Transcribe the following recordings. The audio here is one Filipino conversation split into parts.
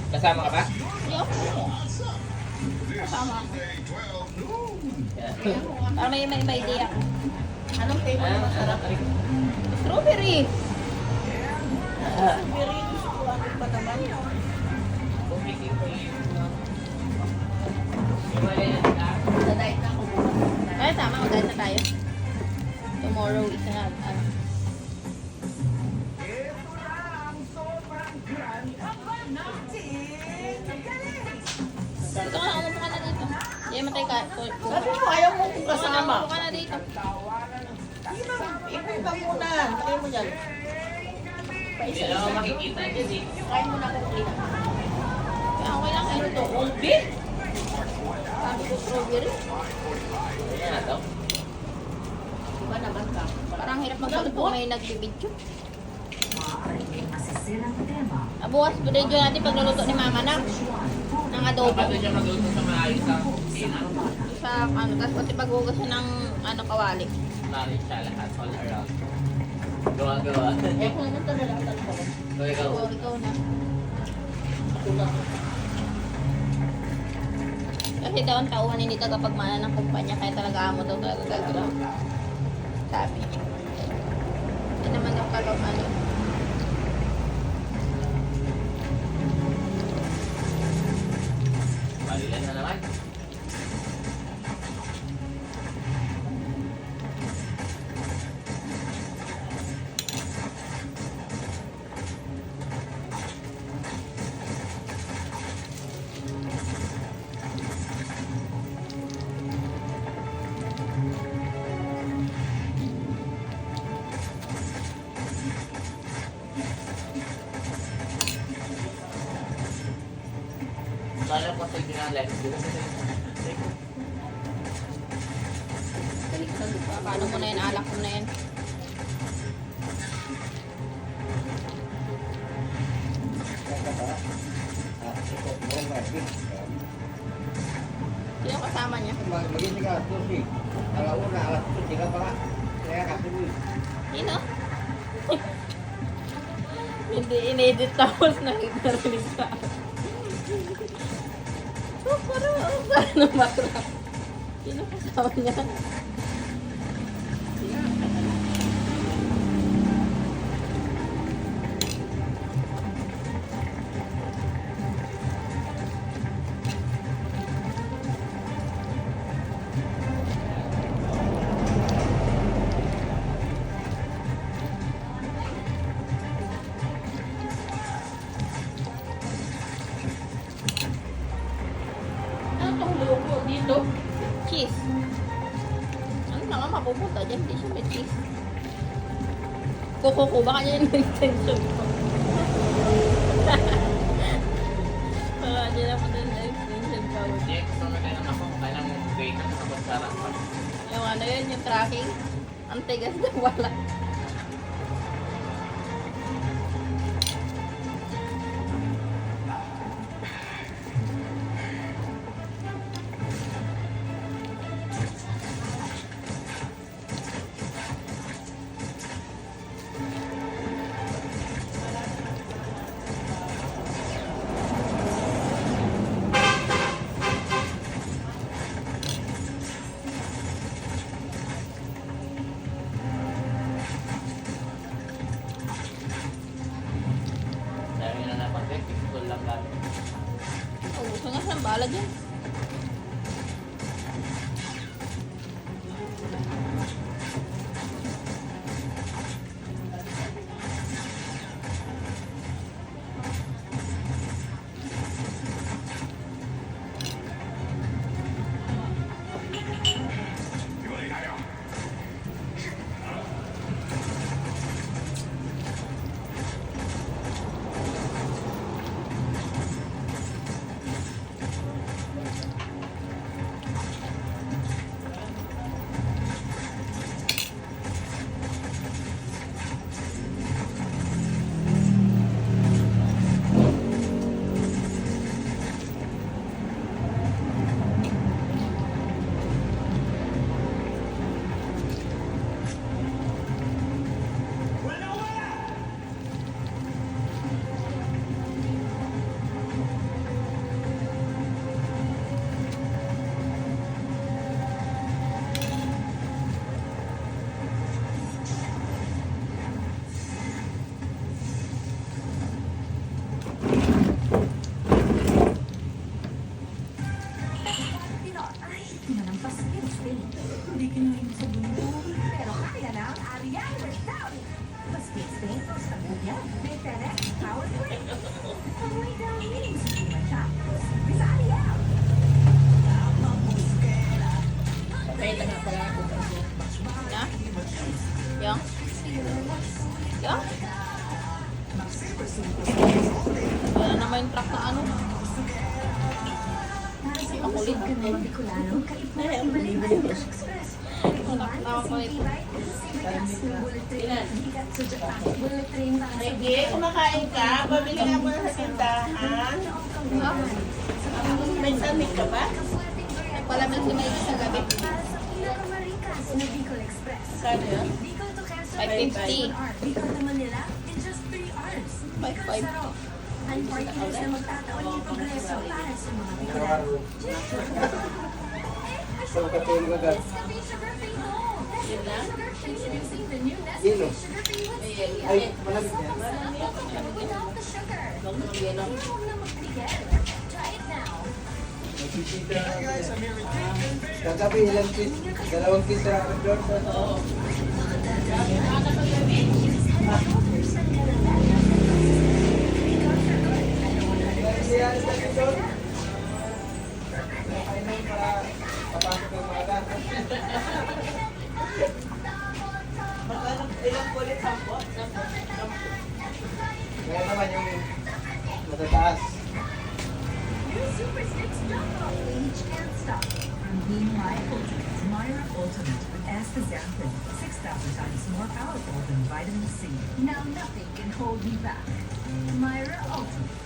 Kasama ka ba? Hindi ako. Kasama ako. Yeah. Para may idea ako. Anong flavor na masarap? Strawberry. Very gusto ko. Ano pa naman? Sa diet na ako. Ay, tama. Mag-diet na tayo. Tomorrow is na, ano. Dito ka na, umupo ka na dito. Hindi, matay ka. Sabi mo, ayaw mo kung kasama. Umupo ka na dito. Iba muna. Lagay mo dyan. Hindi na ako makikita dyan eh. Kain mo na ako ulit. Kaya okay lang. Ano to? Ubi? Sabi ko strawberry. Ayan na to. Iba naman ka. Parang hirap magluto kung may nagbibidyo. Maaaring may masisirang tema. Bukas, video natin pagluluto ni Mama na. Ng adobo. Dapat doon siya magluto sa maayos sa kusina. Sa ano, tapos pati paghugas siya ng ano, kawali. Knowledge siya lahat all around. Gawa-gawa. Eh, kung naman talaga ang ko. So ikaw. Ikaw na. Ako na. Kasi daw ang tauhan hindi kapag mana ng kumpanya, kaya talaga amo daw talaga gagawin. Sabi. Hindi naman daw kalong ano. Balilan na naman. Kaya ko sa ginalek. Baliktad pa. Paano mo na yan, alak mo na yan. Sino kasama niya? Sino? Hindi inedit tapos nakikarinig sa akin. Oh, parang matrap. Sino kasama niya? Ano tong logo dito? Cheese. Ano na nga mapupunta dyan? Hindi siya may cheese. Kukuko, baka niya yung extension ko. Baka niya na po din yung extension ko. Hindi, gusto mo kayo ng ako. Kailang wait na sa kabasaran. Yung ano yun, yung tracking. Ang tigas na wala. Dahil na napag-check, ito lang lang. Oh, gusto nga siyang bala dyan. yung truck na ano. Para sa usog ka ng Bicolano, kaibang Express. Nakakulit. Bullet train para sa Sige, kumakain ka. Pabili nga muna sa tindahan. May samig ka ba? Nagpalamig si Mike sa gabi. para sa pinakamarikas na Bicol Express. Kano yun? Bicol to Quezon, 550. Bicol to Manila in just 3 hours. Bicol 5-5. Sarap. Ang partners na magtataon ng progreso para sa mga Bicolano. So, katulog agad. Yun lang? Yelo. Ay, malamig yan. Huwag mo yelo. Nakikita. Kagabi, ilang piece? 2 piece sa Doon. Oo. Nangyayari sa akin doon. Nakainom para papasok ng maaga. Ilang kulit sampo? Kaya naman yung matataas. Super Sticks Jumbo. Age can't stop. Meanwhile, Ultimate. Myra Ultimate with astaxanthin. 6,000 times more powerful than vitamin C. Now nothing can hold me back. Myra Ultimate.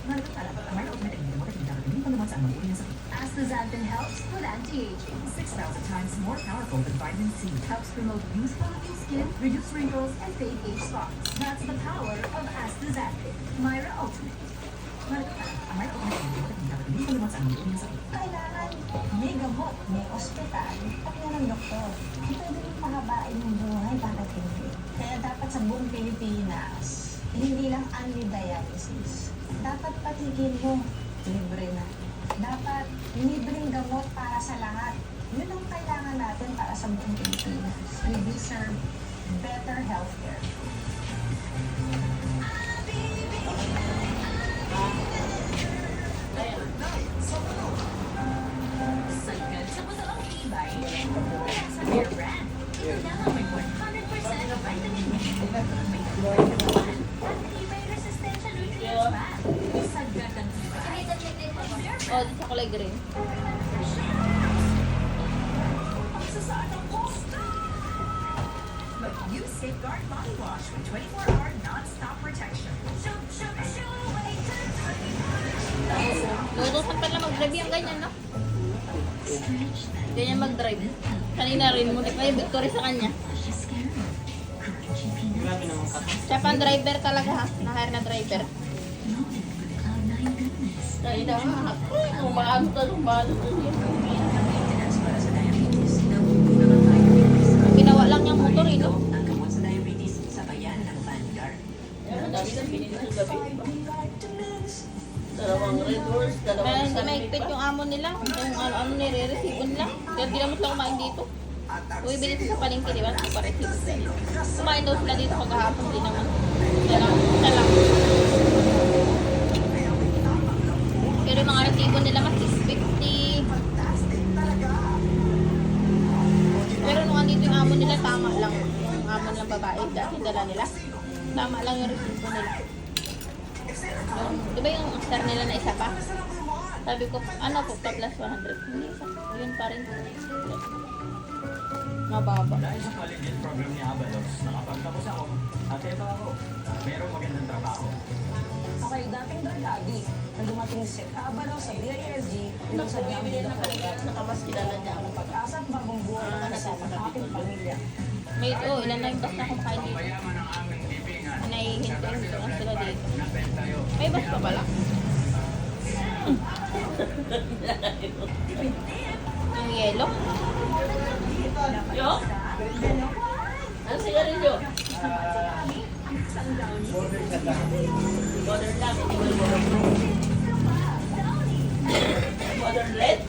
Myra Ultimate ay hindi mo dapat hindi pa naman saan mag-uli ng sakit. Astaxanthin helps with anti-aging. 6,000 times more powerful than vitamin C. Helps promote youthful-looking skin, reduce wrinkles, and fade age spots. That's the power of astaxanthin. Myra Ultimate. Myra Ultimate ay hindi pa naman saan mag-uli ng sakit. Kailangan may gamot, may ospital, at yan ang doktor. Pwede rin pahabain yung buhay bakit hindi. Kaya dapat sa buong Pilipinas, hindi lang only dialysis. Dapat patigil mo, libre na. Dapat libreng gamot para sa lahat. Yun ang kailangan natin para sa buong Pilipinas. We deserve better healthcare. Sagad sa butoong tibay. Mula sa Bear Brand. Ito lang ang may 100% vitamin B. May tuwan at tibay resistensya nutrients pa. Sagad ang tibay. Bear Oh, di sa kulay green. Pagsasaan ang costo. But use Safeguard Body Wash with 24-hour non-stop protection. Shoo, shoo, shoo, wait Nutusan pa lang mag-drive yung ganyan, no? Ganyan mag-drive. Kanina rin, muntik na yung victory sa kanya. Grabe naman ka. Siya pang driver talaga ha. Na-hire na driver. Kaya na nga. Uy, umaano ka nung balo ko niya. Maintenance para sa diabetes. Nabubunan ng diabetes. Ginawa lang niyang motor, eh, no? Ang gamot sa diabetes sa bayan ng Vanguard. Ang dami na pinili sa gabi. Dalawang Red Horse, Kaya dalawang hindi maigpit yung amo nila. Yung ano nire-receive nila. Kaya di naman sila kumain dito. Kung ibili sa palengke, di ba? Nagpa-receive sila. Kumain daw sila dito kagahapon, di naman. Siya lang. Pero yung mga resibo nila mas 650. Pero nung andito yung amo nila, tama lang. Yung amo nilang babae, dati dala nila. Tama lang yung resibo nila. Di ba yung star nila na isa pa? Sabi ko, ano po, pa plus 100. Hindi, yun pa rin. Mababa. Dahil sa college program ni Abalos, nakapagtapos ako at ito ako. Merong magandang trabaho. Okay, dating drug addict na dumating si Abalo sa BISG, yung sa Bumibili na kanina at nakamas kilala niya ako. pag-asa at bagong buhay na kasama ng ating pamilya. May ilan na yung bus na kumakain dito. Mayaman ang aming libingan. Nahihintay lang sila dito. Nabenta tayo. May bus pa pala? Yung yellow? Yo? Ano sigarilyo? Border sa lang. Water lang. Water red?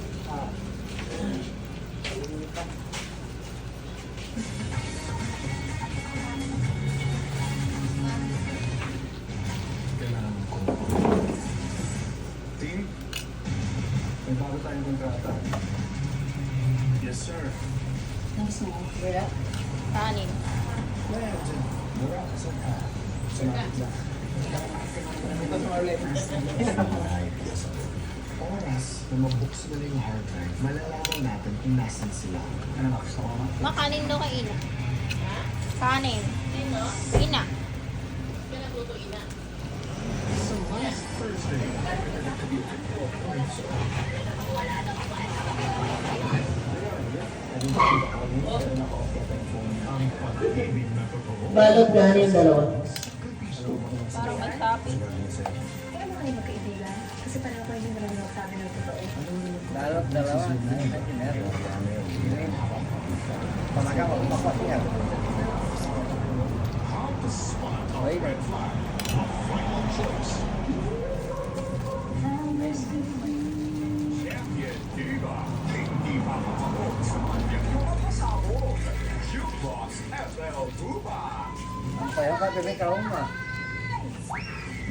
Kailangan ko. Team, may bago tayong kontrata. Yes, sir. Kanin. Mura kasi sa malapit lang. Ito sa Marlene. Oras na mabuksan mo na yung hard drive, malalaman natin kung nasan sila. Ano na gusto ko? Makanin daw kay Ina. Kanin. Sino? Ina. Pinatutuin na. So last Thursday, Balot gani yung dalawa. Parang may topping. Kaya mo kayo magkaibigan? Kasi pareho kayo din naman magsabi ng totoo. Balot dalawa. Pamaga ko, bakit niya? Okay, Kaya ka bebe ka uma.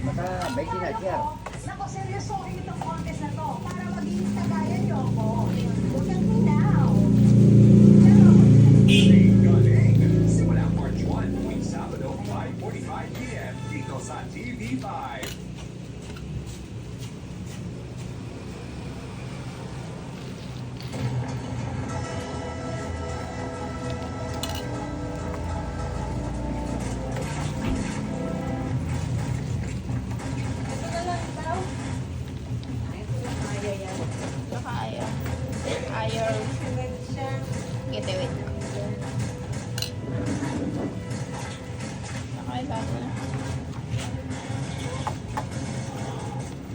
Maka baik na siya. Nako, seryosohin itong contest na to para maging kagaya niyo ako.